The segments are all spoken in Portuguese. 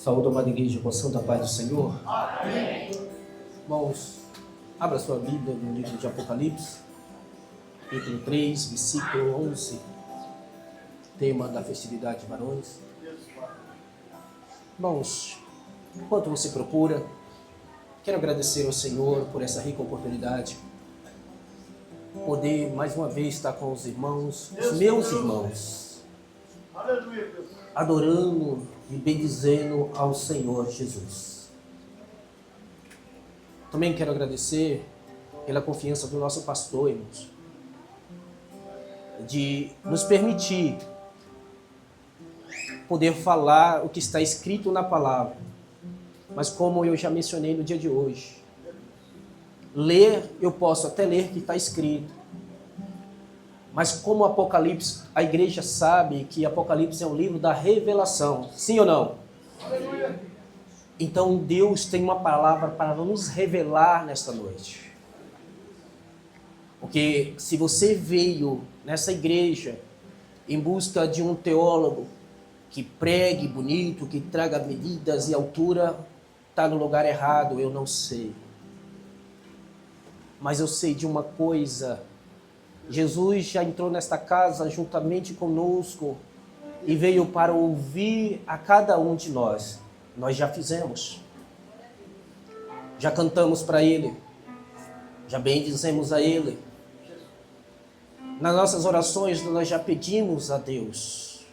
Saúde, amada igreja, com a santa paz do Senhor. Amém. Irmãos, abra sua Bíblia no livro de Apocalipse, capítulo 3, versículo 11, tema da festividade de varões. Irmãos, enquanto você procura, quero agradecer ao Senhor por essa rica oportunidade, poder mais uma vez estar com os irmãos, os meus irmãos, adorando e bendizendo ao Senhor Jesus. Também quero agradecer pela confiança do nosso pastor, irmãos, de nos permitir poder falar o que está escrito na palavra. Mas como eu já mencionei no dia de hoje, ler, eu posso até ler o que está escrito. Mas como Apocalipse, a igreja sabe que Apocalipse é um livro da revelação. Sim ou não? Aleluia. Então Deus tem uma palavra para nos revelar nesta noite. Porque se você veio nessa igreja em busca de um teólogo que pregue bonito, que traga medidas e altura, está no lugar errado, eu não sei. Mas eu sei de uma coisa: Jesus já entrou nesta casa juntamente conosco e veio para ouvir a cada um de nós. Nós já fizemos, já cantamos para Ele, já bendizemos a Ele. Nas nossas orações nós já pedimos a Deus.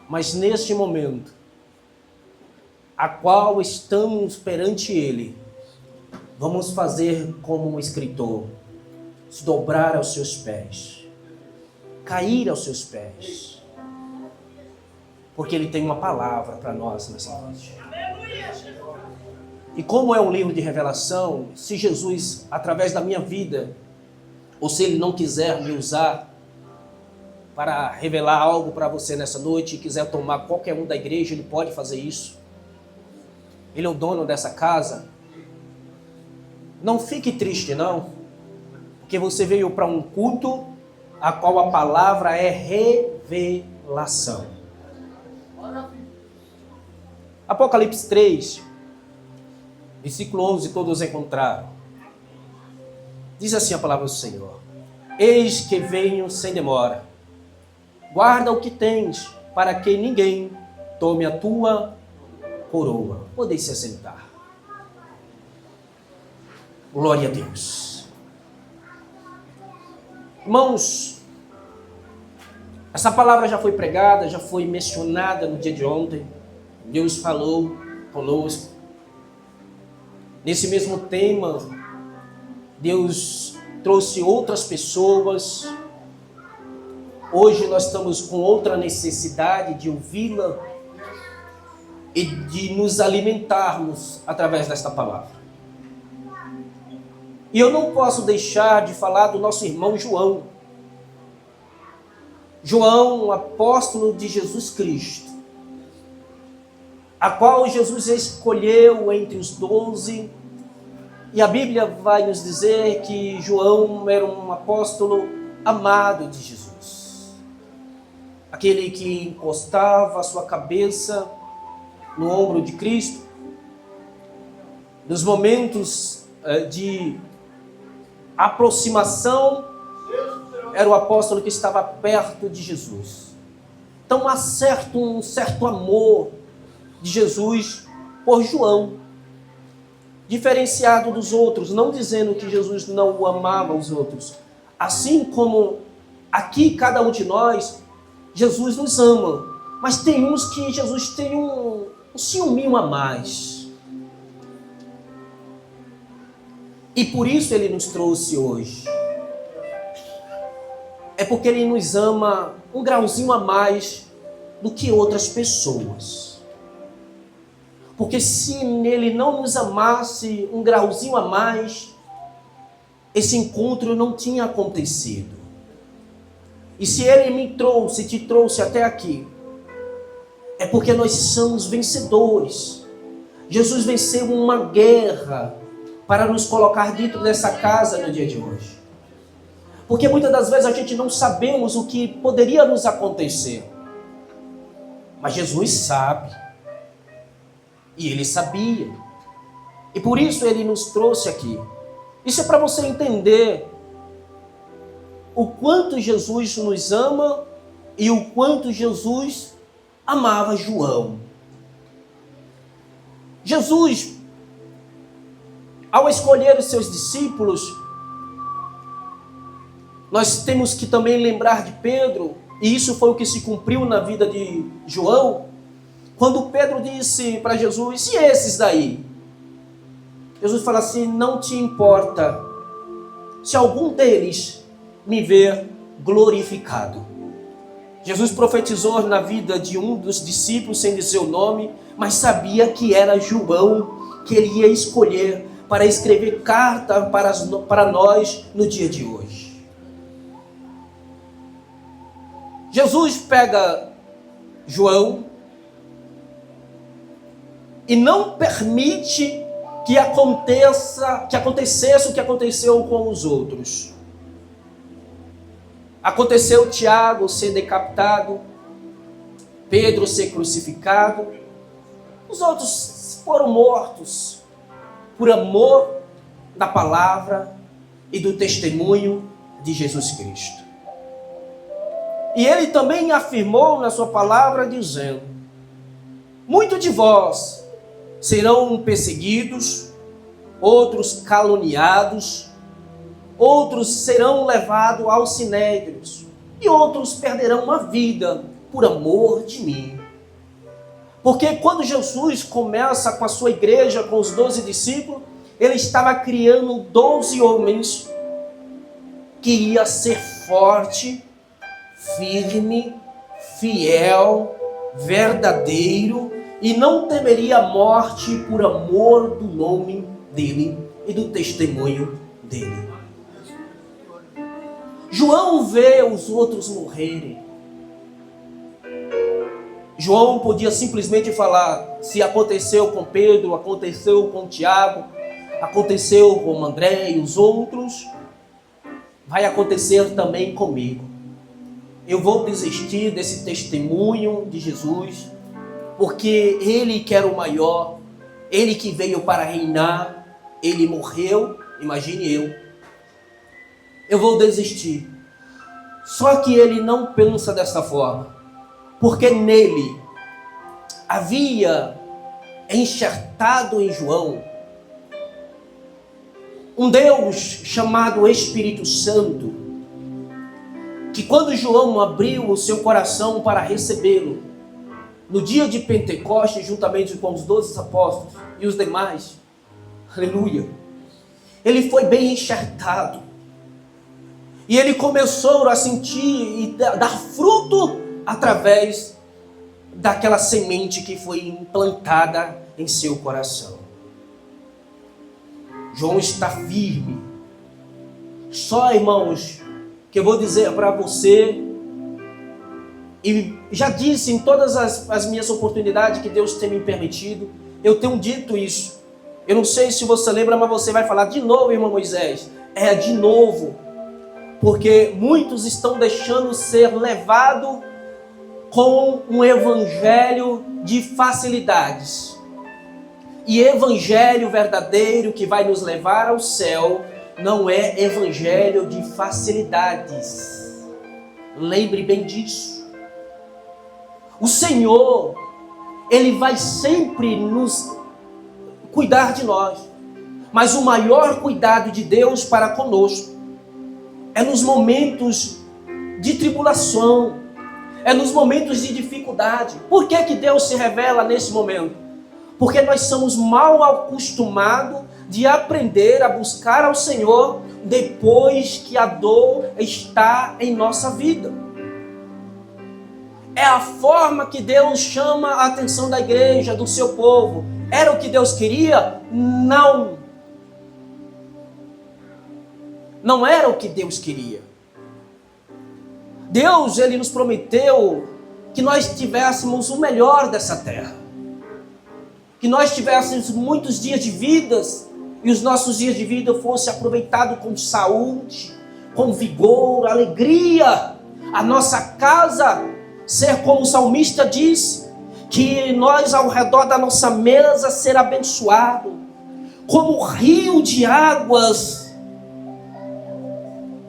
Mas neste momento, a qual estamos perante Ele, vamos fazer como um escritor: se dobrar aos seus pés, cair aos seus pés, porque Ele tem uma palavra para nós nessa noite. E como é um livro de revelação, se Jesus, através da minha vida, ou se Ele não quiser me usar para revelar algo para você nessa noite e quiser tomar qualquer um da igreja, Ele pode fazer isso. Ele é o dono dessa casa. Não fique triste, não. Porque você veio para um culto a qual a palavra é revelação. Apocalipse 3, versículo 11, todos encontraram. Diz assim a palavra do Senhor: eis que venho sem demora. Guarda o que tens, para que ninguém tome a tua coroa. Podem se assentar. Glória a Deus. Irmãos, essa palavra já foi pregada, já foi mencionada no dia de ontem. Deus falou conosco. Nesse mesmo tema, Deus trouxe outras pessoas. Hoje nós estamos com outra necessidade de ouvi-la e de nos alimentarmos através desta palavra. E eu não posso deixar de falar do nosso irmão João. João, um apóstolo de Jesus Cristo, a qual Jesus escolheu entre os 12. E a Bíblia vai nos dizer que João era um apóstolo amado de Jesus. Aquele que encostava a sua cabeça no ombro de Cristo. Nos momentos de aproximação, era o apóstolo que estava perto de Jesus. Então há um certo amor de Jesus por João, diferenciado dos outros, não dizendo que Jesus não amava os outros. Assim como aqui cada um de nós, Jesus nos ama, mas tem uns que Jesus tem um ciúminho a mais. E por isso Ele nos trouxe hoje. É porque Ele nos ama um grauzinho a mais do que outras pessoas. Porque se Ele não nos amasse um grauzinho a mais, esse encontro não tinha acontecido. E se Ele me trouxe, te trouxe até aqui, é porque nós somos vencedores. Jesus venceu uma guerra para nos colocar dentro dessa casa no dia de hoje. Porque muitas das vezes a gente não sabemos o que poderia nos acontecer. Mas Jesus sabe. E ele sabia. E por isso ele nos trouxe aqui. Isso é para você entender o quanto Jesus nos ama e o quanto Jesus amava João. Jesus, ao escolher os seus discípulos, nós temos que também lembrar de Pedro, e isso foi o que se cumpriu na vida de João, quando Pedro disse para Jesus: e esses daí? Jesus fala assim: não te importa se algum deles me ver glorificado. Jesus profetizou na vida de um dos discípulos, sem dizer o nome, mas sabia que era João que ele ia escolher para escrever carta para nós no dia de hoje. Jesus pega João e não permite que acontecesse o que aconteceu com os outros. Aconteceu Tiago ser decapitado, Pedro ser crucificado, os outros foram mortos por amor da palavra e do testemunho de Jesus Cristo. E ele também afirmou na sua palavra dizendo: muitos de vós serão perseguidos, outros caluniados, outros serão levados aos sinédrios, e outros perderão a vida por amor de mim. Porque quando Jesus começa com a sua igreja, com os 12 discípulos, ele estava criando 12 homens que ia ser forte, firme, fiel, verdadeiro, e não temeria a morte por amor do nome dele e do testemunho dele. João vê os outros morrerem. João podia simplesmente falar: se aconteceu com Pedro, aconteceu com Tiago, aconteceu com André e os outros, vai acontecer também comigo. Eu vou desistir desse testemunho de Jesus, porque ele que era o maior, ele que veio para reinar, ele morreu, imagine eu vou desistir. Só que ele não pensa dessa forma, porque nele havia enxertado em João um Deus chamado Espírito Santo, que quando João abriu o seu coração para recebê-lo, no dia de Pentecostes, juntamente com os 12 apóstolos e os demais, aleluia, ele foi bem enxertado. E ele começou a sentir e dar fruto através daquela semente que foi implantada em seu coração. João está firme. Só, irmãos, que eu vou dizer para você, e já disse em todas as minhas oportunidades que Deus tem me permitido, eu tenho dito isso. Eu não sei se você lembra, mas você vai falar de novo, irmão Moisés. É de novo. Porque muitos estão deixando ser levados com um evangelho de facilidades. E evangelho verdadeiro que vai nos levar ao céu não é evangelho de facilidades. Lembre bem disso. O Senhor, Ele vai sempre nos cuidar de nós. Mas o maior cuidado de Deus para conosco é nos momentos de tribulação, é nos momentos de dificuldade. Por que que Deus se revela nesse momento? Porque nós somos mal acostumados de aprender a buscar ao Senhor depois que a dor está em nossa vida. É a forma que Deus chama a atenção da igreja, do seu povo. Era o que Deus queria? Não. Não era o que Deus queria. Deus, Ele nos prometeu que nós tivéssemos o melhor dessa terra. Que nós tivéssemos muitos dias de vidas e os nossos dias de vida fossem aproveitados com saúde, com vigor, alegria. A nossa casa ser como o salmista diz, que nós ao redor da nossa mesa ser abençoado, como rio de águas,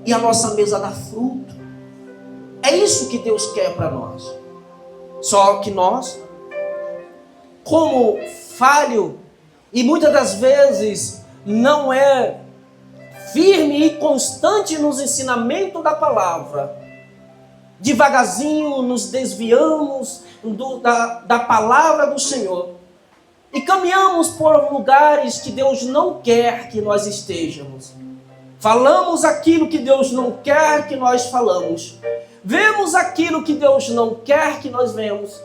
e a nossa mesa dá fruto. É isso que Deus quer para nós. Só que nós, como falho, e muitas das vezes não é firme e constante nos ensinamentos da palavra, devagarzinho nos desviamos da palavra do Senhor e caminhamos por lugares que Deus não quer que nós estejamos. Falamos aquilo que Deus não quer que nós falamos. Vemos aquilo que Deus não quer que nós vemos.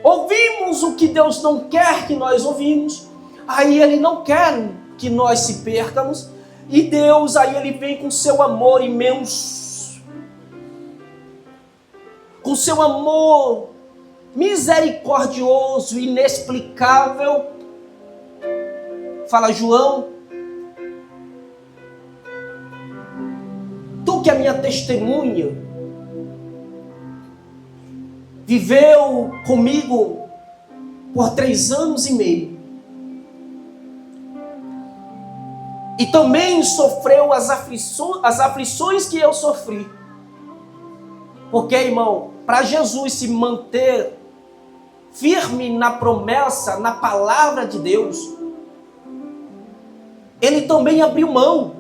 Ouvimos o que Deus não quer que nós ouvimos. Aí Ele não quer que nós se percamos. E Deus, aí Ele vem com seu amor imenso. Com seu amor misericordioso, inexplicável. Fala, João, tu que é minha testemunha, viveu comigo por 3 anos e meio. E também sofreu as aflições que eu sofri. Porque, irmão, para Jesus se manter firme na promessa, na palavra de Deus, Ele também abriu mão.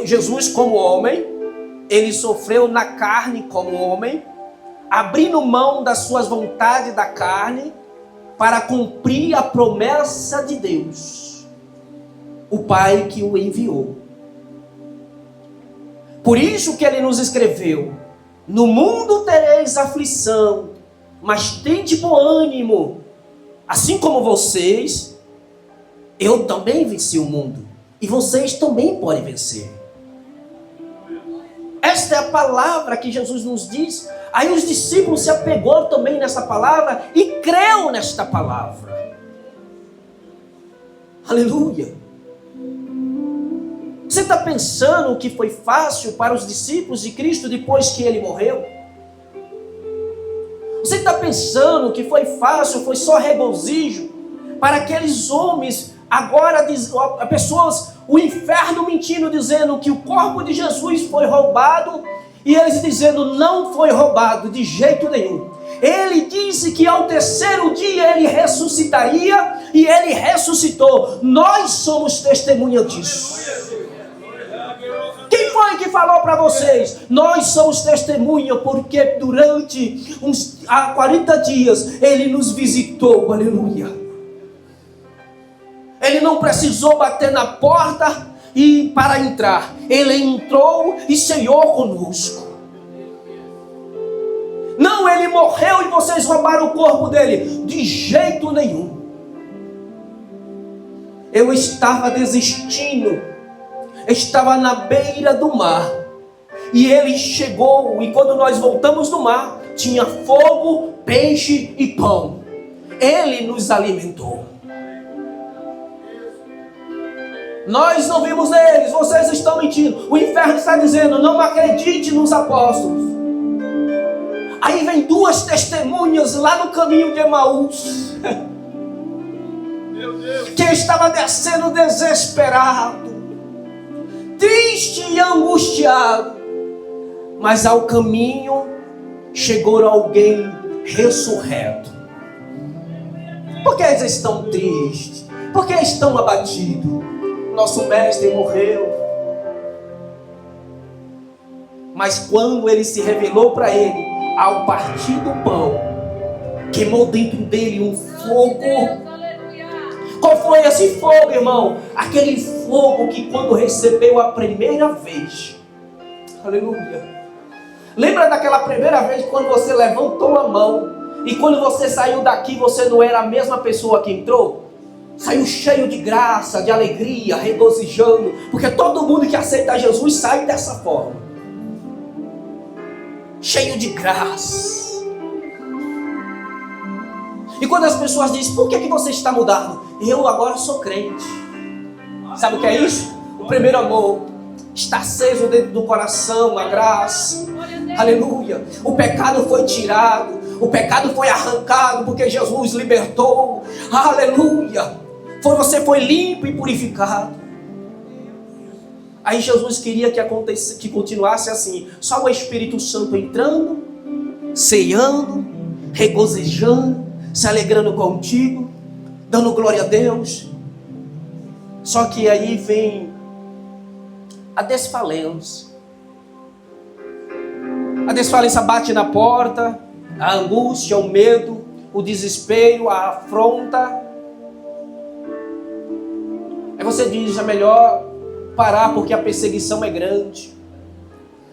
Jesus, como homem, Ele sofreu na carne como homem, abrindo mão das suas vontades da carne para cumprir a promessa de Deus, o Pai que o enviou. Por isso que Ele nos escreveu: no mundo tereis aflição, mas tende bom ânimo. Assim como vocês, eu também venci o mundo, e vocês também podem vencer. Esta é a palavra que Jesus nos diz. Aí os discípulos se apegou também nessa palavra e creu nesta palavra. Aleluia. Você está pensando que foi fácil para os discípulos de Cristo depois que Ele morreu? Você está pensando que foi fácil, foi só regozijo para aqueles homens, agora pessoas, o inferno mentindo, dizendo que o corpo de Jesus foi roubado, e eles dizendo: não foi roubado de jeito nenhum. Ele disse que ao 3º dia Ele ressuscitaria, e Ele ressuscitou. Nós somos testemunha disso. Quem foi que falou para vocês? Nós somos testemunha, porque durante há 40 dias Ele nos visitou. Aleluia. Ele não precisou bater na porta e para entrar. Ele entrou e ceiou conosco. Não, Ele morreu e vocês roubaram o corpo dele. De jeito nenhum. Eu estava desistindo. Estava na beira do mar. E Ele chegou. E quando nós voltamos do mar, tinha fogo, peixe e pão. Ele nos alimentou. Nós não vimos eles, vocês estão mentindo. O inferno está dizendo: não acredite nos apóstolos. Aí vem 2 testemunhas lá no caminho de Emaús, que estava descendo desesperado, triste e angustiado. Mas ao caminho chegou alguém ressurreto. Por que eles estão tristes? Por que estão abatidos? Nosso mestre morreu. Mas quando Ele se revelou para ele, ao partir do pão, queimou dentro dele um fogo. Qual foi esse fogo, irmão? Aquele fogo que quando recebeu a primeira vez. Aleluia. Lembra daquela primeira vez quando você levantou a mão e quando você saiu daqui você não era a mesma pessoa que entrou? Saiu cheio de graça, de alegria, regozijando. Porque todo mundo que aceita Jesus sai dessa forma. Cheio de graça. E quando as pessoas dizem: por que você está mudado? Eu agora sou crente. Sabe o que é isso? O primeiro amor. Está aceso dentro do coração, a graça. Aleluia. O pecado foi tirado. O pecado foi arrancado porque Jesus libertou. Aleluia. Você foi limpo e purificado. Aí Jesus queria que continuasse assim. Só o Espírito Santo entrando, ceando, regozijando, se alegrando contigo, dando glória a Deus. Só que aí vem a desfalência. A desfalência bate na porta, a angústia, o medo, o desespero, a afronta. Aí você diz, é melhor parar porque a perseguição é grande.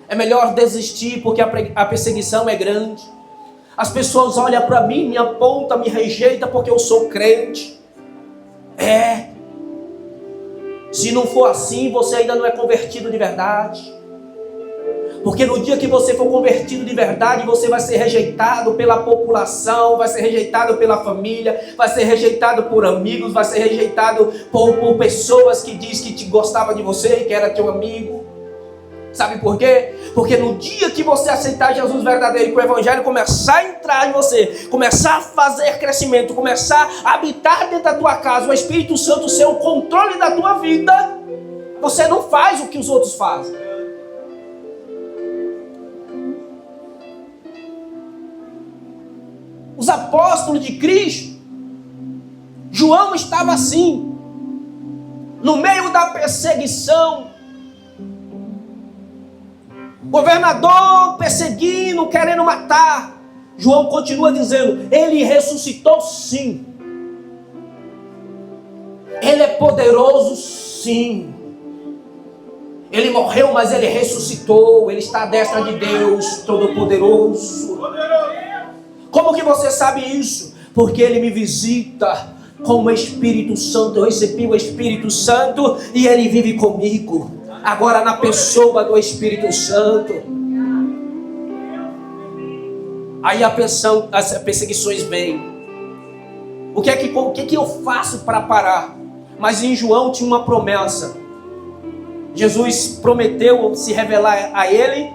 É melhor desistir porque a perseguição é grande. As pessoas olham para mim, me apontam, me rejeitam porque eu sou crente. Se não for assim, você ainda não é convertido de verdade. Porque no dia que você for convertido de verdade, você vai ser rejeitado pela população, vai ser rejeitado pela família, vai ser rejeitado por amigos, vai ser rejeitado por pessoas que diz que gostava de você, que era teu amigo. Sabe por quê? Porque no dia que você aceitar Jesus verdadeiro e que o Evangelho começar a entrar em você, começar a fazer crescimento, começar a habitar dentro da tua casa, o Espírito Santo ser o controle da tua vida, você não faz o que os outros fazem. Os apóstolos de Cristo, João estava assim, no meio da perseguição, governador perseguindo, querendo matar. João continua dizendo, ele ressuscitou sim. Ele é poderoso sim. Ele morreu, mas ele ressuscitou. Ele está à destra de Deus Todo-Poderoso. Como que você sabe isso? Porque ele me visita com o Espírito Santo. Eu recebi o Espírito Santo e ele vive comigo. Agora na pessoa do Espírito Santo. Aí as perseguições vêm. O que que eu faço para parar? Mas em João tinha uma promessa. Jesus prometeu se revelar a ele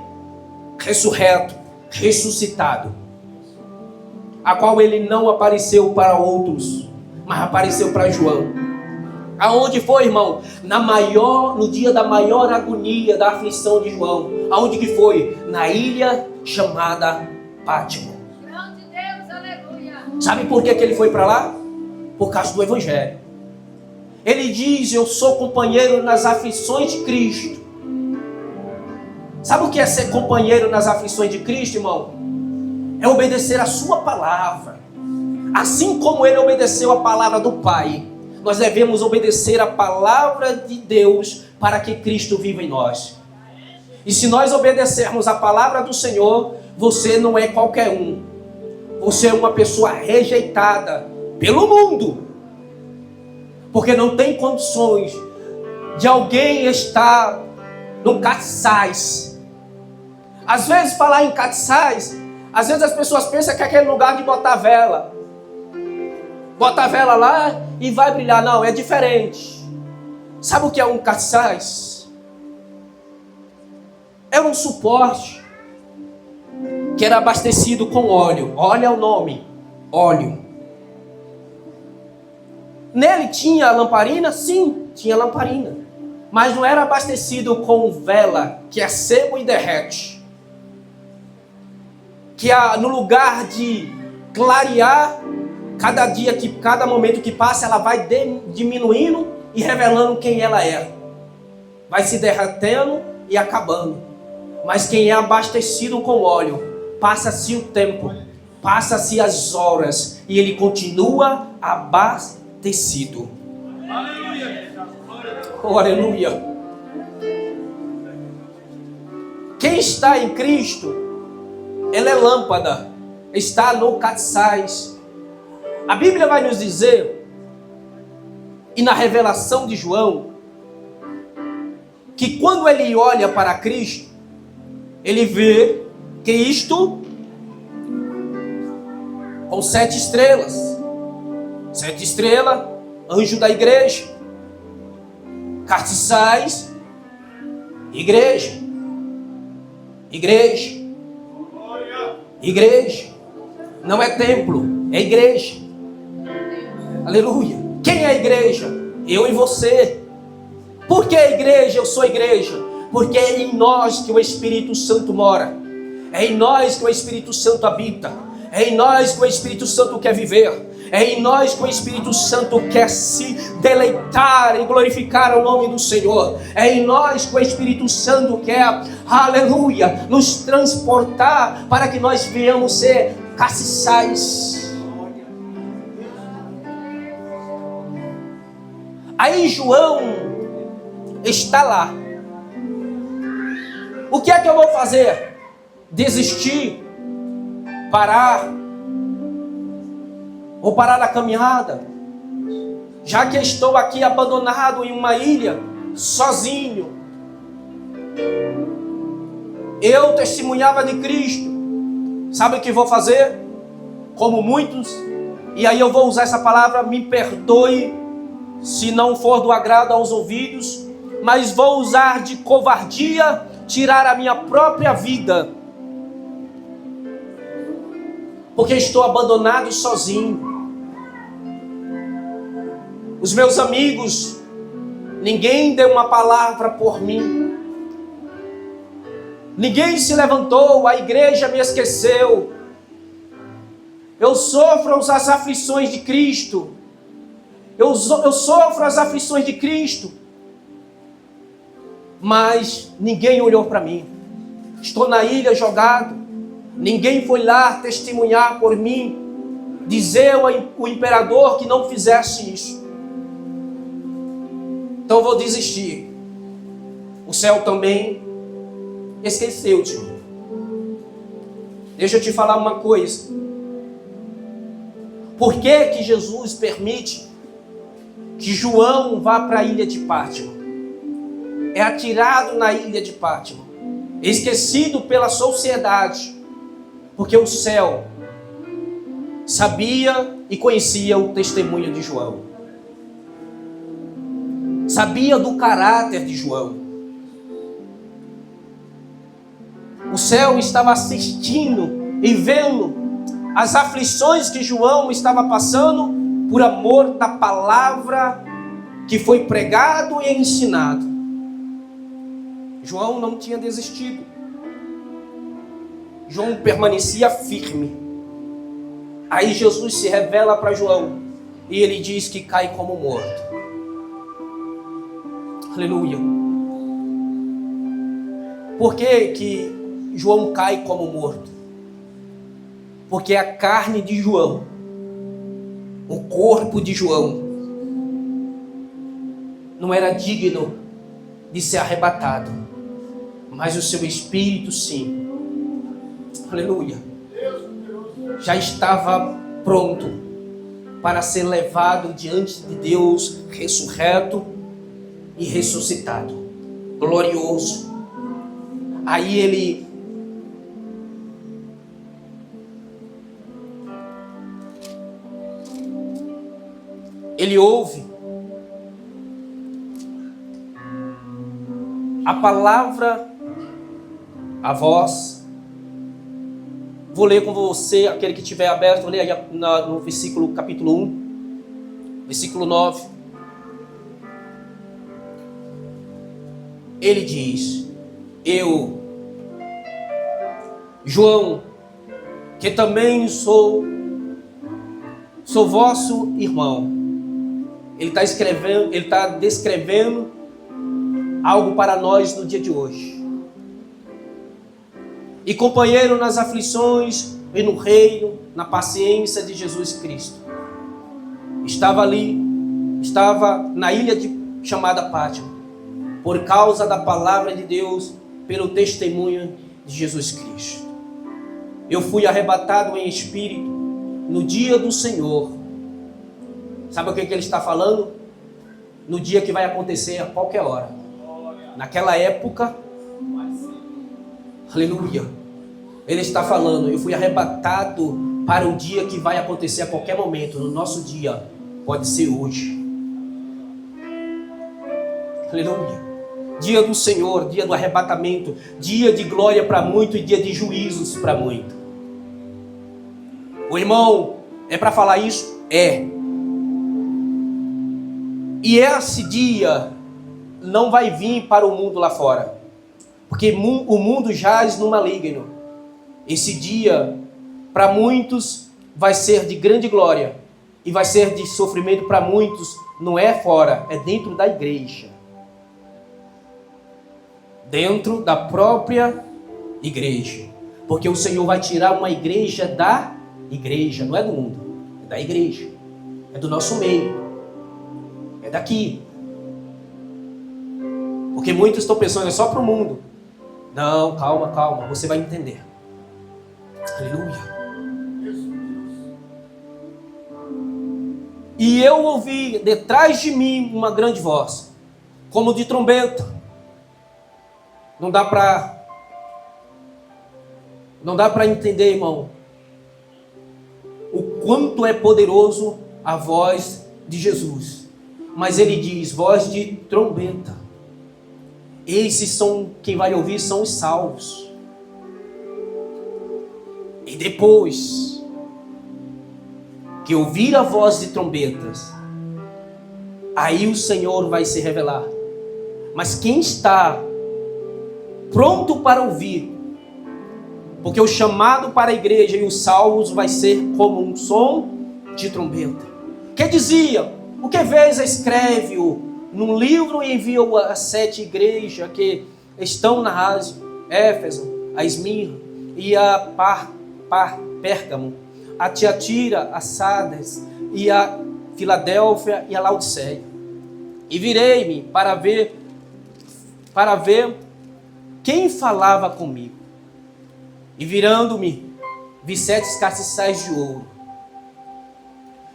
ressurreto, ressuscitado, a qual ele não apareceu para outros, mas apareceu para João. Aonde foi, irmão? No dia da maior agonia, da aflição de João. Aonde que foi? Na ilha chamada Pátimo. Sabe por que ele foi para lá? Por causa do Evangelho. Ele diz, eu sou companheiro nas aflições de Cristo. Sabe o que é ser companheiro nas aflições de Cristo, irmão? É obedecer a sua palavra. Assim como ele obedeceu a palavra do Pai, nós devemos obedecer a palavra de Deus para que Cristo viva em nós. E se nós obedecermos a palavra do Senhor, você não é qualquer um. Você é uma pessoa rejeitada pelo mundo. Porque não tem condições de alguém estar no catiçais. Às vezes falar em catiçais, às vezes as pessoas pensam que é aquele lugar de botar vela. Bota a vela lá e vai brilhar. Não, é diferente. Sabe o que é um catiçais? É um suporte que era abastecido com óleo. Olha o nome, óleo. Nele tinha lamparina? Sim, tinha lamparina. Mas não era abastecido com vela, que é sebo e derrete. Que no lugar de clarear, cada momento que passa, ela vai diminuindo e revelando quem ela é. Vai se derretendo e acabando. Mas quem é abastecido com óleo, passa-se o tempo, passa-se as horas, e ele continua abastecido. Oh, aleluia. Quem está em Cristo, ele é lâmpada, está no catiçais. A Bíblia vai nos dizer, e na revelação de João, que quando ele olha para Cristo, ele vê Cristo com 7 estrelas. 7 estrelas, anjo da igreja. Catiçais, igreja. Igreja. Igreja não é templo, é igreja. Aleluia. Quem é a igreja? Eu e você. Por que a igreja? Eu sou a igreja. Porque é em nós que o Espírito Santo mora. É em nós que o Espírito Santo habita. É em nós que o Espírito Santo quer viver. É em nós que o Espírito Santo quer se deleitar e glorificar o nome do Senhor. É em nós que o Espírito Santo quer, aleluia, nos transportar para que nós venhamos ser castiçais. Aí João está lá. O que é que eu vou fazer? Desistir? Parar? Vou parar na caminhada? Já que estou aqui abandonado em uma ilha, sozinho. Eu testemunhava de Cristo. Sabe o que vou fazer? Como muitos, e aí eu vou usar essa palavra, me perdoe se não for do agrado aos ouvidos, mas vou usar de covardia, tirar a minha própria vida, porque estou abandonado e sozinho. Os meus amigos, ninguém deu uma palavra por mim, ninguém se levantou, a igreja me esqueceu. Eu sofro as aflições de Cristo. Eu sofro as aflições de Cristo, mas ninguém olhou para mim. Estou na ilha jogado, ninguém foi lá testemunhar por mim, dizer ao imperador que não fizesse isso. Então eu vou desistir. O céu também esqueceu de mim. Deixa eu te falar uma coisa. Por que que Jesus permite que João vá para a ilha de Pátimo? É atirado na ilha de Pátimo, esquecido pela sociedade, porque o céu sabia e conhecia o testemunho de João, sabia do caráter de João. O céu estava assistindo e vendo as aflições que João estava passando por amor da palavra que foi pregado e ensinado. João não tinha desistido. João permanecia firme. Aí Jesus se revela para João e ele diz que cai como morto. Aleluia. Por que João cai como morto? Porque a carne de João, o corpo de João, não era digno de ser arrebatado, mas o seu espírito sim. Aleluia. Já estava pronto para ser levado diante de Deus, ressurreto e ressuscitado, glorioso. Aí ele ouve a palavra, a voz. Vou ler com você, aquele que tiver aberto, vou ler aí no versículo capítulo 1, versículo 9. Ele diz: eu, João, que também sou vosso irmão. Ele está descrevendo algo para nós no dia de hoje. E companheiro nas aflições e no reino, na paciência de Jesus Cristo. Estava na ilha chamada Pátimo, por causa da palavra de Deus, pelo testemunho de Jesus Cristo. Eu fui arrebatado em espírito no dia do Senhor. Sabe o que ele está falando? No dia que vai acontecer a qualquer hora. Naquela época, aleluia, ele está falando: eu fui arrebatado para o dia que vai acontecer a qualquer momento. No nosso dia, pode ser hoje. Aleluia. Dia do Senhor, dia do arrebatamento, dia de glória para muito e dia de juízos para muito. O irmão, é para falar isso? É. E esse dia não vai vir para o mundo lá fora, porque o mundo jaz no maligno. Esse dia, para muitos, vai ser de grande glória, e vai ser de sofrimento para muitos. Não é fora, é dentro da igreja. Dentro da própria igreja. Porque o Senhor vai tirar uma igreja da igreja, não é do mundo, é da igreja, é do nosso meio, é daqui. Porque muitos estão pensando, é só para o mundo. Não, calma, você vai entender. Aleluia. E eu ouvi detrás de mim uma grande voz, como de trombeta. Não dá para entender, irmão, o quanto é poderoso a voz de Jesus. Mas ele diz, voz de trombeta. Esses são, quem vai ouvir são os salvos. E depois que ouvir a voz de trombetas, aí o Senhor vai se revelar. Mas quem está pronto para ouvir, porque o chamado para a igreja e os salvos vai ser como um som de trombeta. Que dizia, o que vês escreve-o num livro e envia-o a 7 igrejas que estão na Ásia, Éfeso, a Esmirna e a Pérgamo, a Tiatira, a Sardes e a Filadélfia e a Laodiceia. E virei-me para ver quem falava comigo. E virando-me, vi 7 castiçais de ouro.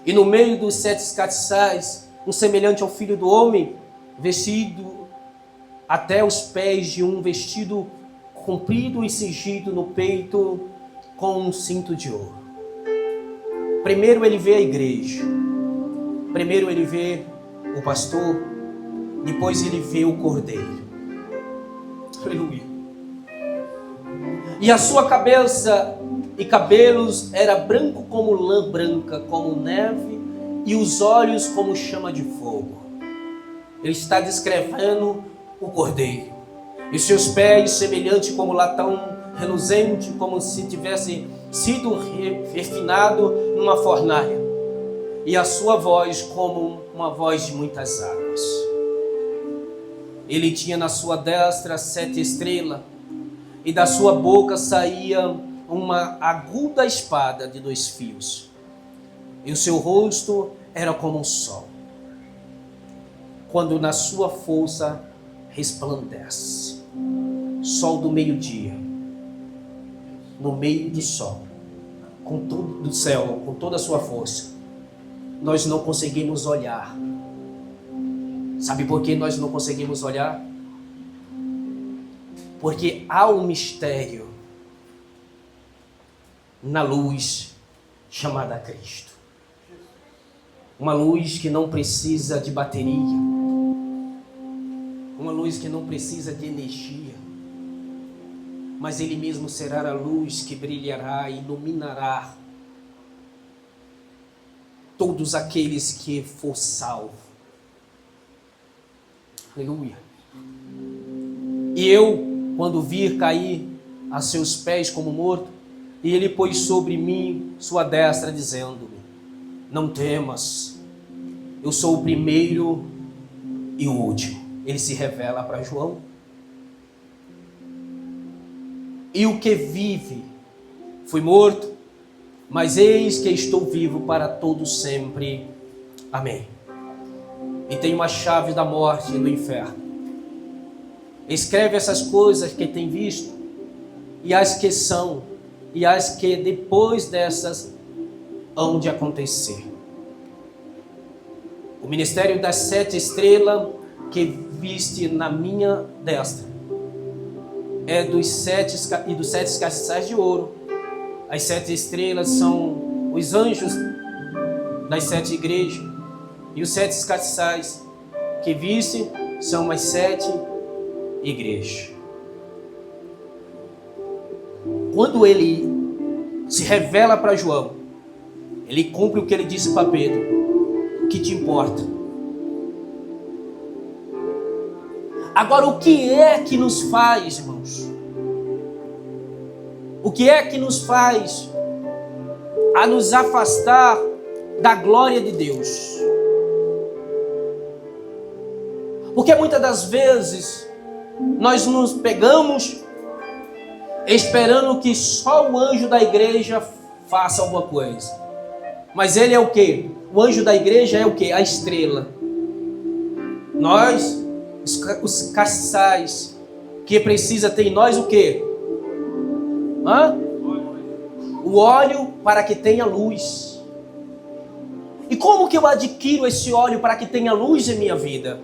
E no meio dos 7 castiçais, um semelhante ao Filho do Homem, vestido até os pés de um vestido comprido e cingido no peito com um cinto de ouro. Primeiro ele vê a igreja. Primeiro ele vê o pastor. Depois ele vê o cordeiro. Aleluia. E a sua cabeça e cabelos era branco como lã branca, como neve, e os olhos como chama de fogo. Ele está descrevendo o cordeiro. E seus pés semelhante como latão reluzente, como se tivesse sido refinado numa fornalha. E a sua voz como uma voz de muitas águas. Ele tinha na sua destra 7 estrelas, e da sua boca saía uma aguda espada de 2 fios. E o seu rosto era como um sol, quando na sua força resplandece. Sol do meio-dia, no meio do sol, com todo do céu, com toda a sua força. Nós não conseguimos olhar. Sabe por que nós não conseguimos olhar? Porque há um mistério na luz chamada Cristo. Uma luz que não precisa de bateria. Uma luz que não precisa de energia. Mas Ele mesmo será a luz que brilhará e iluminará todos aqueles que for salvo. Aleluia. E eu, quando vir cair a seus pés como morto, e ele pôs sobre mim sua destra, dizendo-me: não temas, eu sou o primeiro e o último. Ele se revela para João. E o que vive foi morto, mas eis que estou vivo para todo sempre. Amém. E tem uma chave da morte e do inferno. Escreve essas coisas que tem visto, e as que são, e as que depois dessas hão de acontecer. O ministério das 7 estrelas que viste na minha destra é dos 7 castiçais de ouro. As 7 estrelas são os anjos das 7 igrejas, e os 7 castiçais que viste são as 7 igrejas. Quando ele se revela para João, Ele cumpre o que ele disse para Pedro. O que te importa? Agora, o que é que nos faz, irmãos? O que é que nos faz a nos afastar da glória de Deus? Porque muitas das vezes nós nos pegamos esperando que só o anjo da igreja faça alguma coisa. Mas ele é o quê? O anjo da igreja é o quê? A estrela. Nós, os castiçais, que precisa ter em nós o quê? O óleo para que tenha luz. E como que eu adquiro esse óleo para que tenha luz em minha vida?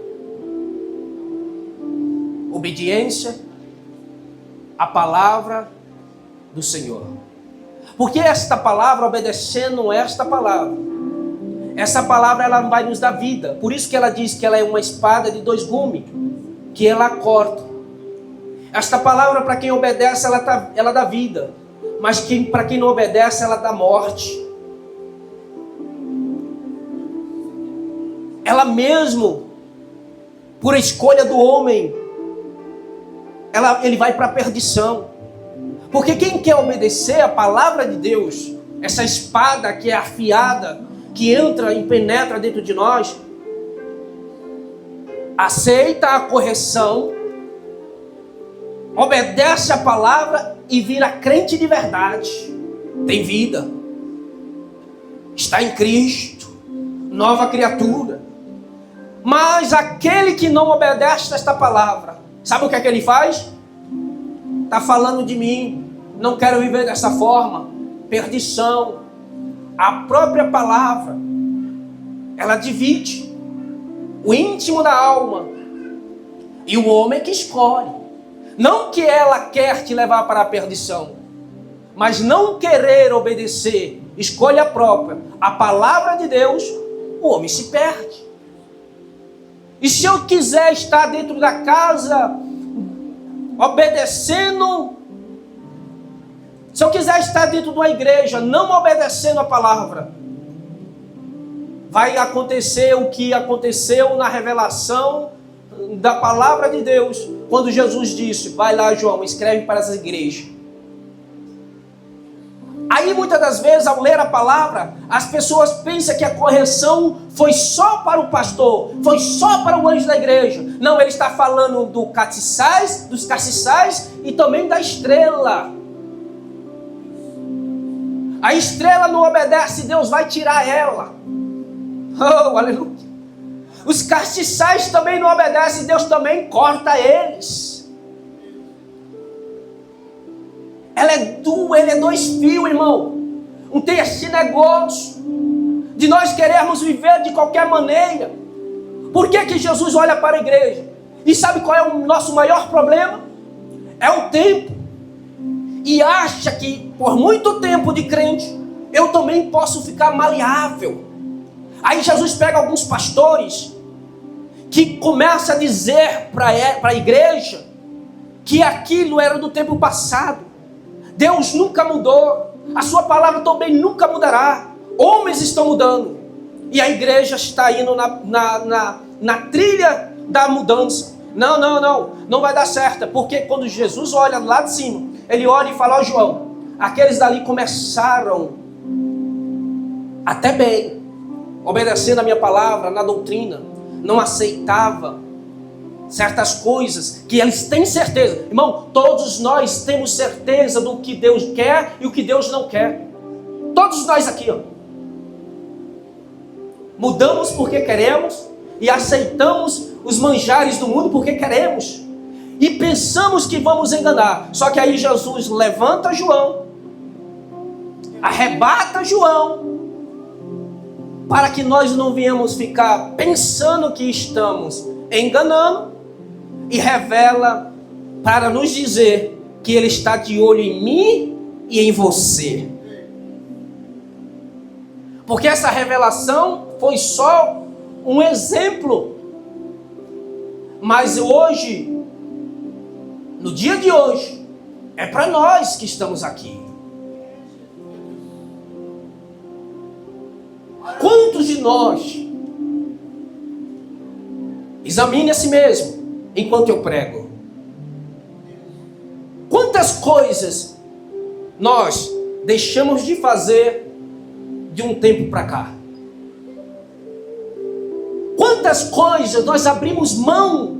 Obediência à palavra do Senhor. Porque esta palavra, obedecendo esta palavra, essa palavra ela vai nos dar vida. Por isso que ela diz que ela é uma espada de dois gumes, que ela corta. Esta palavra, para quem obedece, ela dá vida. Mas para quem não obedece, ela dá morte. Ela mesmo, por escolha do homem, ele vai para a perdição. Porque quem quer obedecer a palavra de Deus, essa espada que é afiada, que entra e penetra dentro de nós, aceita a correção, obedece a palavra e vira crente de verdade, tem vida, está em Cristo, nova criatura. Mas aquele que não obedece a esta palavra, sabe o que é que ele faz? Está falando de mim, não quero viver dessa forma, perdição. A própria palavra, ela divide o íntimo da alma e o homem que escolhe. Não que ela quer te levar para a perdição, mas não querer obedecer, escolha própria, a palavra de Deus, o homem se perde. E se eu quiser estar dentro da casa, obedecendo, se eu quiser estar dentro de uma igreja, não obedecendo a palavra, vai acontecer o que aconteceu na revelação da palavra de Deus, quando Jesus disse, vai lá João, escreve para as igrejas. Aí muitas das vezes, ao ler a palavra, as pessoas pensam que a correção foi só para o pastor, foi só para o anjo da igreja. Não, ele está falando dos castiçais e também da estrela. A estrela não obedece, Deus vai tirar ela. Oh, aleluia. Os castiçais também não obedecem, Deus também corta eles. Ele é dois fios, irmão. Não tem esse negócio de nós querermos viver de qualquer maneira. Por que Jesus olha para a igreja? E sabe qual é o nosso maior problema? É o tempo. E acha que por muito tempo de crente, eu também posso ficar maleável. Aí Jesus pega alguns pastores que começam a dizer para a igreja que aquilo era do tempo passado. Deus nunca mudou, a sua palavra também nunca mudará. Homens estão mudando e a igreja está indo na trilha da mudança. Não vai dar certo, porque quando Jesus olha lá de cima, ele olha e fala, ó João, aqueles dali começaram até bem, obedecendo a minha palavra na doutrina, não aceitava certas coisas que eles têm certeza. Irmão, todos nós temos certeza do que Deus quer e o que Deus não quer. Todos nós aqui, ó. Mudamos porque queremos e aceitamos os manjares do mundo porque queremos. E pensamos que vamos enganar. Só que aí Jesus levanta João, arrebata João, para que nós não venhamos ficar pensando que estamos enganando, e revela para nos dizer que Ele está de olho em mim e em você. Porque essa revelação foi só um exemplo. Mas hoje, no dia de hoje, é para nós que estamos aqui. nós examine a si mesmo enquanto eu prego. Quantas coisas nós deixamos de fazer de um tempo para cá? Quantas coisas nós abrimos mão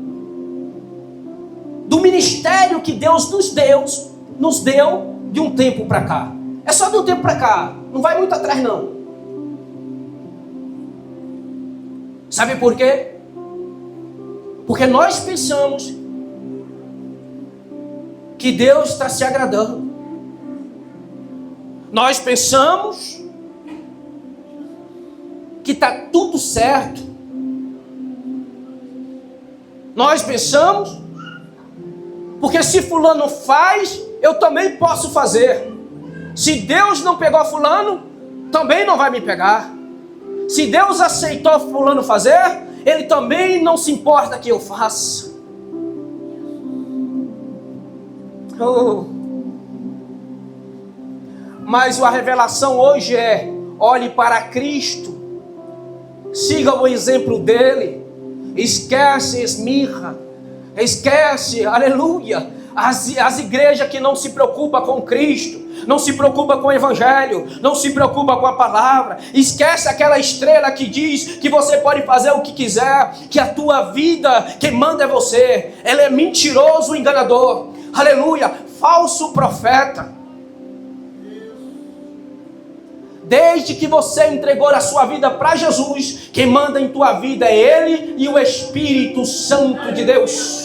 do ministério que Deus nos deu de um tempo para cá? É só de um tempo para cá, não vai muito atrás não. Sabe por quê? Porque nós pensamos que Deus está se agradando. Nós pensamos que está tudo certo. Nós pensamos, porque se fulano faz, eu também posso fazer. Se Deus não pegou fulano, também não vai me pegar. Se Deus aceitou fulano fazer, Ele também não se importa que eu faça. Oh. Mas a revelação hoje é: olhe para Cristo, siga o exemplo dele, esquece esmirra, esquece, aleluia, as igrejas que não se preocupam com Cristo, não se preocupa com o Evangelho, não se preocupa com a palavra. Esquece aquela estrela que diz que você pode fazer o que quiser, que a tua vida, quem manda é você. Ela é mentiroso, enganador, aleluia, falso profeta. Desde que você entregou a sua vida para Jesus, quem manda em tua vida é Ele e o Espírito Santo de Deus.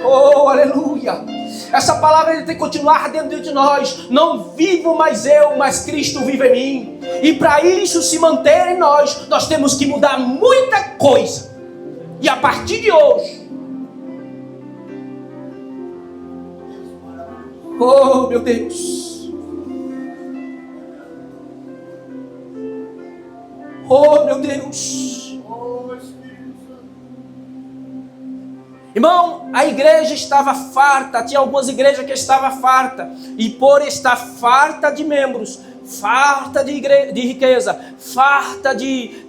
Oh, aleluia. Essa palavra tem que continuar dentro de nós. Não vivo mais eu, mas Cristo vive em mim. E para isso se manter em nós, nós temos que mudar muita coisa. E a partir de hoje, oh meu Deus, oh meu Deus, irmão, a igreja estava farta. Tinha algumas igrejas que estavam farta, e por estar farta de membros, farta de riqueza, farta de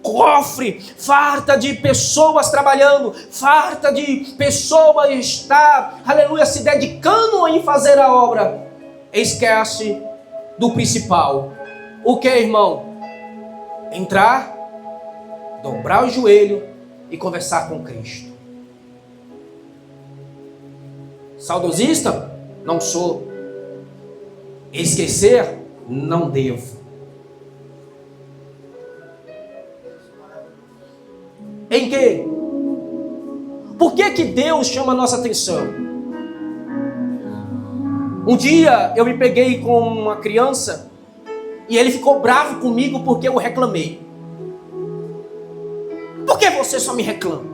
cofre, farta de pessoas trabalhando, farta de pessoas estar, aleluia, se dedicando em fazer a obra, esquece do principal. O que, irmão? Entrar, dobrar o joelho e conversar com Cristo. Saudosista? Não sou. Esquecer? Não devo. Em quê? Por que Deus chama a nossa atenção? Um dia eu me peguei com uma criança e ele ficou bravo comigo porque eu reclamei. Por que você só me reclama?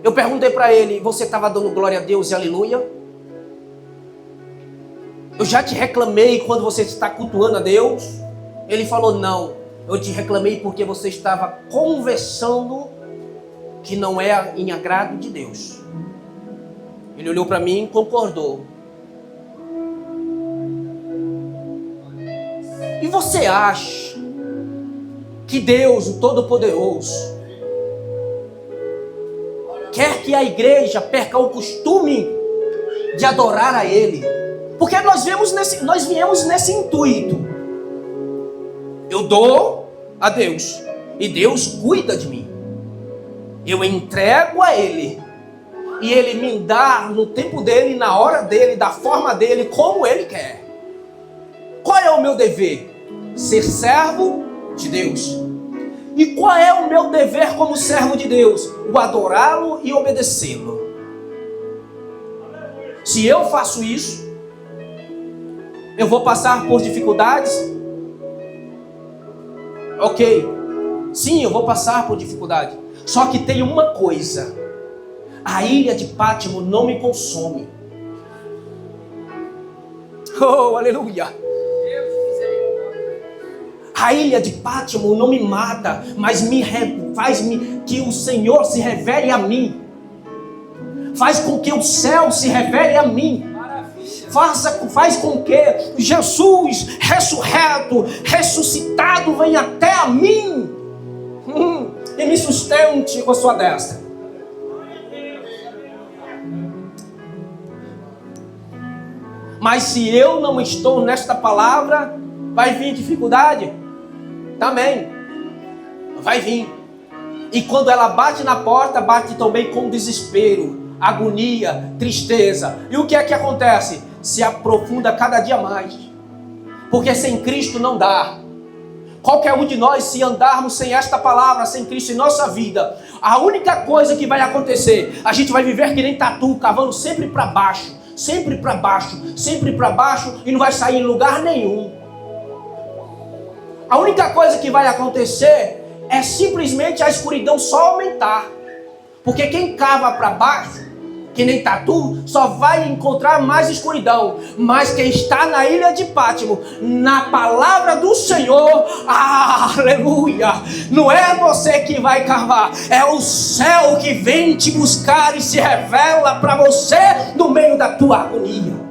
Eu perguntei para ele: você estava dando glória a Deus e aleluia? Eu já te reclamei quando você está cultuando a Deus? Ele falou: não, eu te reclamei porque você estava conversando que não é em agrado de Deus. Ele olhou para mim e concordou. E você acha que Deus, o Todo-Poderoso, quer que a igreja perca o costume de adorar a Ele? Porque nós viemos nesse intuito. Eu dou a Deus e Deus cuida de mim. Eu entrego a Ele e Ele me dá no tempo dele, na hora dele, da forma dele, como Ele quer. Qual é o meu dever? Ser servo de Deus. E qual é o meu dever como servo de Deus? O adorá-lo e obedecê-lo. Se eu faço isso, eu vou passar por dificuldades? Ok, sim, eu vou passar por dificuldade. Só que tem uma coisa: a ilha de Pátimo não me consome. Oh, aleluia! A ilha de Pátimo não me mata, mas faz que o Senhor se revele a mim. Faz com que o céu se revele a mim. faz com que Jesus, ressurreto, ressuscitado, venha até a mim e me sustente com a sua destra. Mas se eu não estou nesta palavra, vai vir dificuldade? Também. Vai vir. E quando ela bate na porta, bate também com desespero, agonia, tristeza. E o que é que acontece? Se aprofunda cada dia mais. Porque sem Cristo não dá. Qualquer um de nós, se andarmos sem esta palavra, sem Cristo em nossa vida, a única coisa que vai acontecer, a gente vai viver que nem tatu, cavando sempre para baixo. Sempre para baixo, sempre para baixo, e não vai sair em lugar nenhum. A única coisa que vai acontecer é simplesmente a escuridão só aumentar. Porque quem cava para baixo, que nem tatu, só vai encontrar mais escuridão. Mas quem está na ilha de Pátimo, na palavra do Senhor, aleluia, não é você que vai cavar, é o céu que vem te buscar e se revela para você no meio da tua agonia.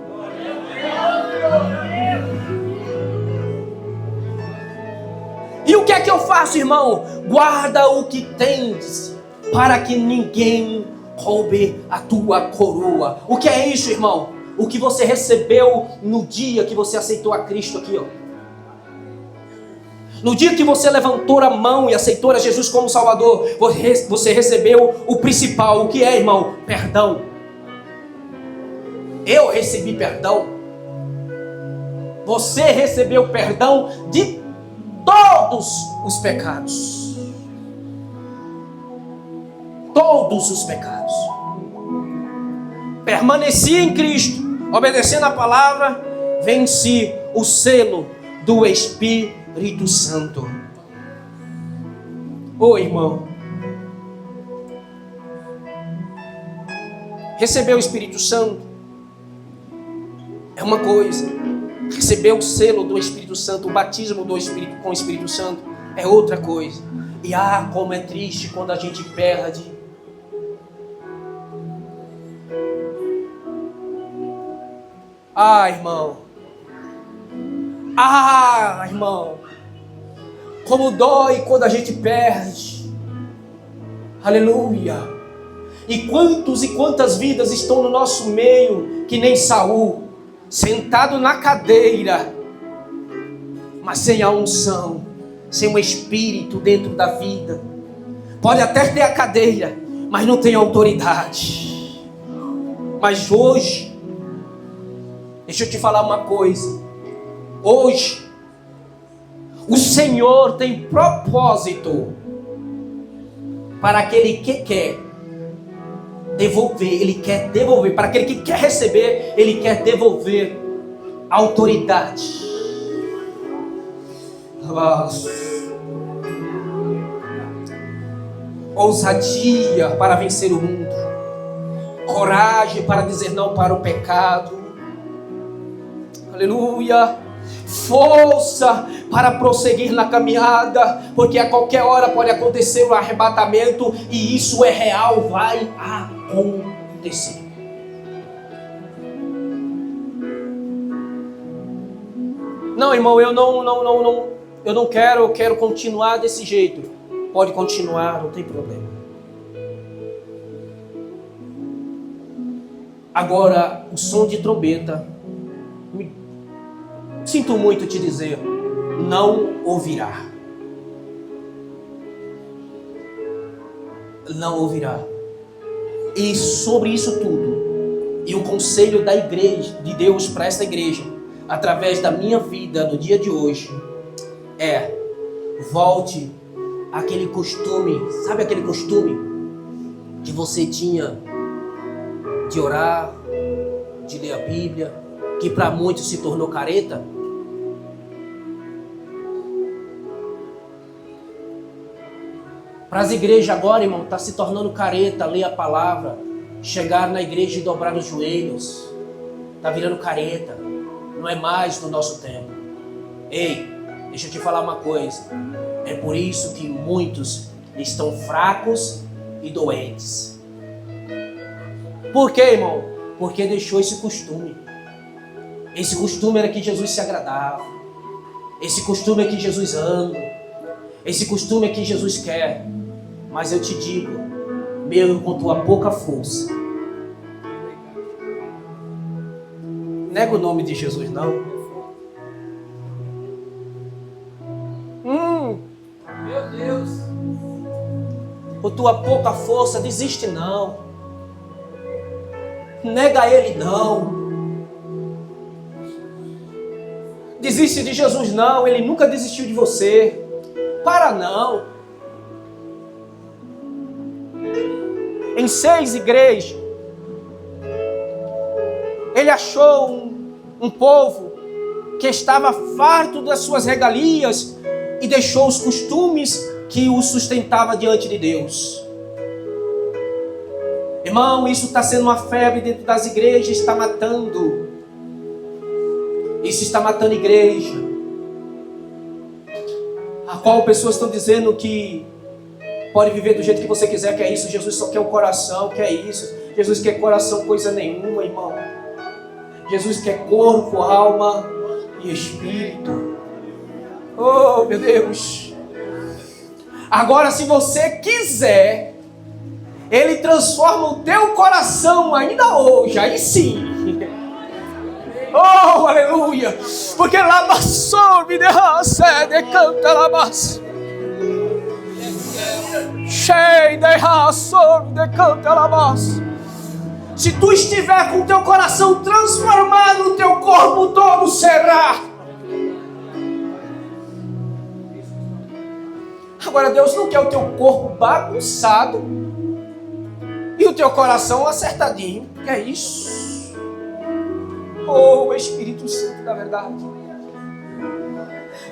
E o que é que eu faço, irmão? Guarda o que tens, para que ninguém roube a tua coroa. O que é isso, irmão? O que você recebeu no dia que você aceitou a Cristo aqui, ó. No dia que você levantou a mão e aceitou a Jesus como Salvador, você recebeu o principal. O que é, irmão? Perdão. Eu recebi perdão. Você recebeu perdão de todos os pecados. Todos os pecados. Permaneci em Cristo, obedecendo a palavra, venci o selo do Espírito Santo. Ô irmão, receber o Espírito Santo é uma coisa, receber o selo do Espírito Santo, o batismo do Espírito com o Espírito Santo é outra coisa. E como é triste quando a gente perde. Irmão. Irmão. Como dói quando a gente perde. Aleluia. E quantas vidas estão no nosso meio, que nem Saul, sentado na cadeira, mas sem a unção, sem o Espírito dentro da vida. Pode até ter a cadeira, mas não tem autoridade. Mas hoje, deixa eu te falar uma coisa. Hoje, o Senhor tem propósito para aquele que quer devolver. Ele quer devolver. Para aquele que quer receber, Ele quer devolver a autoridade. Ousadia para vencer o mundo. Coragem para dizer não para o pecado. Aleluia. Força para prosseguir na caminhada, porque a qualquer hora pode acontecer o arrebatamento, e isso é real, vai acontecer. Não, irmão, eu não quero, eu quero continuar desse jeito. Pode continuar, não tem problema. Agora, o som de trombeta, sinto muito te dizer, não ouvirá. Não ouvirá. E sobre isso tudo, e o conselho da igreja, de Deus para esta igreja, através da minha vida no dia de hoje, volte àquele costume, sabe aquele costume que você tinha de orar, de ler a Bíblia, que para muitos se tornou careta? Para as igrejas agora, irmão, está se tornando careta ler a palavra, chegar na igreja e dobrar os joelhos. Está virando careta. Não é mais no nosso tempo. Ei, deixa eu te falar uma coisa. É por isso que muitos estão fracos e doentes. Por quê, irmão? Porque deixou esse costume. Esse costume era que Jesus se agradava. Esse costume é que Jesus ama. Esse costume é que Jesus quer. Mas eu te digo, mesmo com tua pouca força, nega o nome de Jesus, não. Meu Deus. Com tua pouca força, desiste não. Nega ele não. Desiste de Jesus não, ele nunca desistiu de você. Para não. Em 6 igrejas, ele achou um povo que estava farto das suas regalias e deixou os costumes que o sustentava diante de Deus. Irmão, isso está sendo uma febre dentro das igrejas, está matando. Isso está matando a igreja. A qual pessoas estão dizendo que pode viver do jeito que você quiser, que é isso. Jesus só quer o coração, que é isso. Jesus quer coração, coisa nenhuma, irmão. Jesus quer corpo, alma e espírito. Oh, meu Deus. Agora, se você quiser, Ele transforma o teu coração ainda hoje. Aí sim. Oh, aleluia. Porque lá passou, me derraça, decanta lá mas. Cheio de ração, decanta lá mas. Se tu estiver com o teu coração transformado, o teu corpo todo será. Agora Deus não quer o teu corpo bagunçado e o teu coração acertadinho. Que é isso? Oh, Espírito Santo da verdade.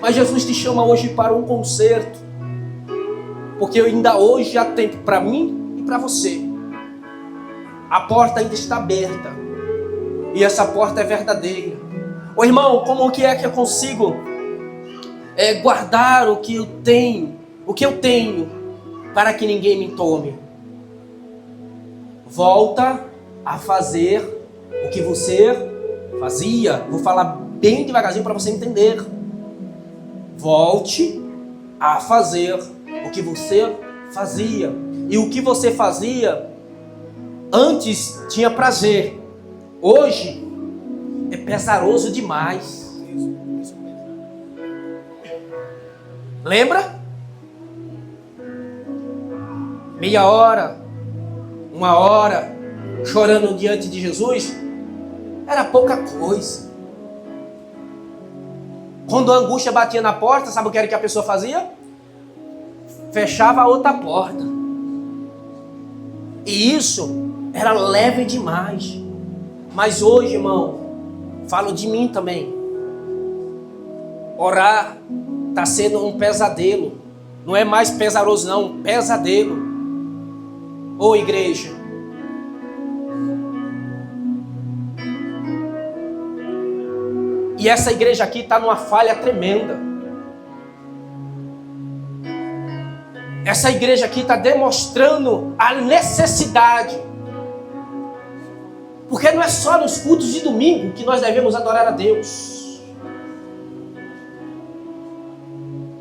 Mas Jesus te chama hoje para um concerto, porque ainda hoje há tempo para mim e para você. A porta ainda está aberta e essa porta é verdadeira. Ô irmão, como que é que eu consigo guardar o que eu tenho, para que ninguém me tome? Volta a fazer o que você fazia. Vou falar bem devagarzinho para você entender. Volte a fazer o que você fazia. E o que você fazia antes tinha prazer. Hoje é pesaroso demais. Lembra? Meia hora, 1 hora, chorando diante de Jesus, era pouca coisa. Quando a angústia batia na porta, sabe o que era que a pessoa fazia? Fechava a outra porta. E isso era leve demais. Mas hoje, irmão, falo de mim também. Orar está sendo um pesadelo. Não é mais pesaroso não, um pesadelo. Ô igreja, e essa igreja aqui está numa falha tremenda. Essa igreja aqui está demonstrando a necessidade. Porque não é só nos cultos de domingo que nós devemos adorar a Deus.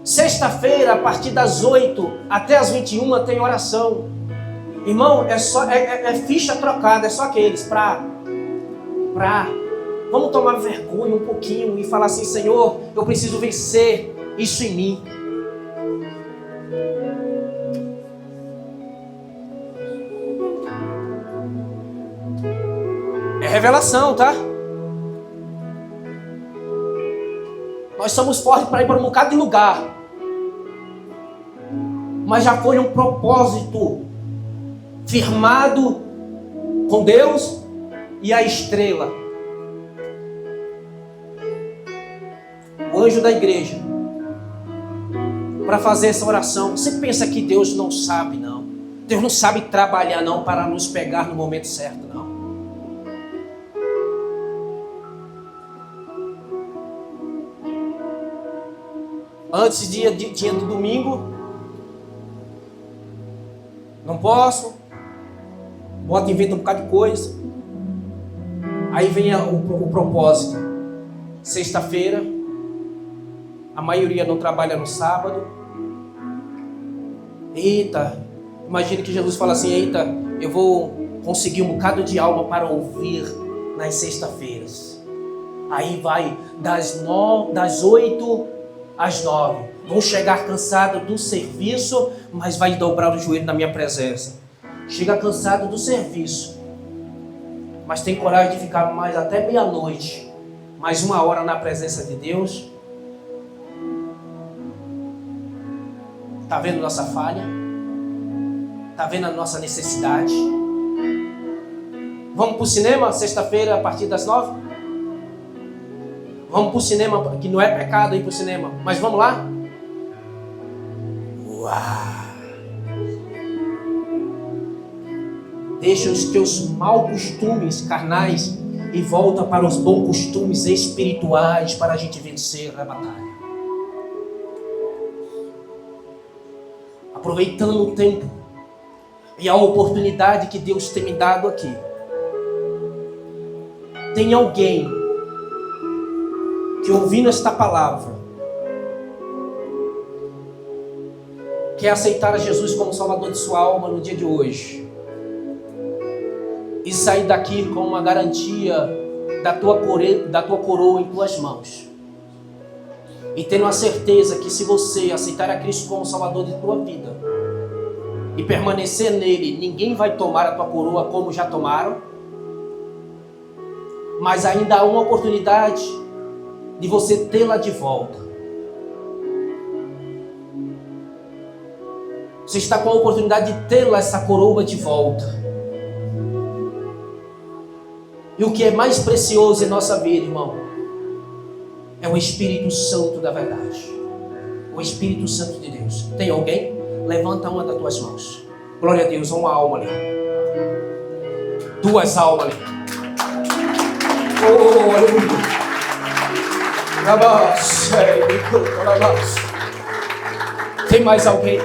Sexta-feira, a partir das 8 até as 21 tem oração. Irmão, é ficha trocada, é só aqueles vamos tomar vergonha um pouquinho e falar assim: Senhor, eu preciso vencer isso em mim. É revelação, tá? Nós somos fortes para ir para um bocado de lugar, mas já foi um propósito firmado com Deus e a estrela, o anjo da igreja, para fazer essa oração. Você pensa que Deus não sabe, não? Deus não sabe trabalhar, não, para nos pegar no momento certo, não. Antes dia do domingo, não posso, bota, inventa um bocado de coisa. Aí vem o propósito. Sexta-feira, a maioria não trabalha no sábado. Eita, imagine que Jesus fala assim: eita, eu vou conseguir um bocado de alma para ouvir nas sexta-feiras. Aí vai das 8 às 9. Vão chegar cansado do serviço, mas vai dobrar o joelho na minha presença. Chega cansado do serviço, mas tem coragem de ficar mais até meia-noite, mais 1 hora na presença de Deus. Está vendo nossa falha? Está vendo a nossa necessidade? Vamos para o cinema sexta-feira a partir das 9? Vamos para o cinema, que não é pecado ir para o cinema, mas vamos lá? Uau! Deixa os teus maus costumes carnais e volta para os bons costumes espirituais para a gente vencer a batalha. Aproveitando o tempo e a oportunidade que Deus tem me dado aqui. Tem alguém que, ouvindo esta palavra, quer aceitar a Jesus como Salvador de sua alma no dia de hoje e sair daqui com uma garantia da tua coroa em tuas mãos, e tendo a certeza que se você aceitar a Cristo como Salvador de tua vida e permanecer nele, ninguém vai tomar a tua coroa como já tomaram, mas ainda há uma oportunidade de você tê-la de volta. Você está com a oportunidade de tê-la, essa coroa, de volta. E o que é mais precioso em nossa vida, irmão, é o Espírito Santo da verdade. O Espírito Santo de Deus. Tem alguém? Levanta uma das tuas mãos. Glória a Deus, uma alma ali. 2 almas ali. Oh, aleluia. Tem mais alguém?